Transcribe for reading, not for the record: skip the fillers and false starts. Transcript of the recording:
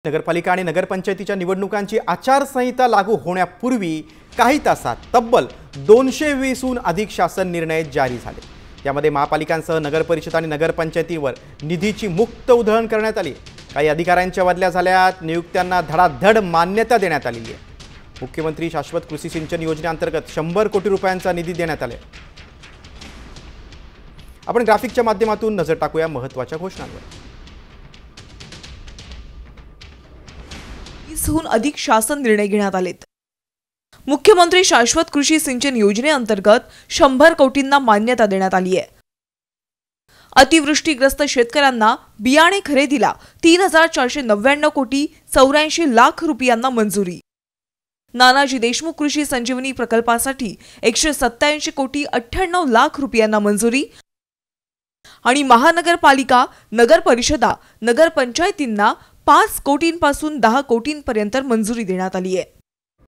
नगरपालिका आणि नगरपंचायतीच्या निवडणुकांची आचारसंहिता लागू होण्यापूर्वी काही तासात तब्बल 220हून अधिक शासन निर्णय जारी झाले। यामध्ये महापालिकांसह नगरपरिषद आणि नगरपंचायतीवर निधीची मुक्त उधळण करण्यात आली। काही अधिकाऱ्यांच्या बदल्या झाल्यात, नियुक्त्यांना धडाधड मान्यता देण्यात आली आहे। मुख्यमंत्री शाश्वत कृषी सिंचन योजनेअंतर्गत 100 कोटी रुपयांचा निधी देण्यात आला। आपण ग्राफिकच्या माध्यमातून नजर टाकूया महत्त्वाच्या घोषणांवर। 20हून अधिक शासन निर्णय घेण्यात आलेत। मुख्यमंत्री शाश्वत कृषी सिंचन योजनेअंतर्गत 100 कोटींना मान्यता देण्यात आली आहे। अतिवृष्टीग्रस्त शेतकऱ्यांना बियाणे खरेदीला 3499 कोटी 84 लाख रुपयांना मंजुरी। नानाजी देशमुख कृषी संजीवनी प्रकल्पासाठी 187 कोटी 98 लाख रुपयांना मंजुरी आणि महानगरपालिका, नगरपरिषदा, नगरपंचायतींना 5 कोटींपासून 10 कोटींपर्यंत मंजुरी देण्यात आली आहे।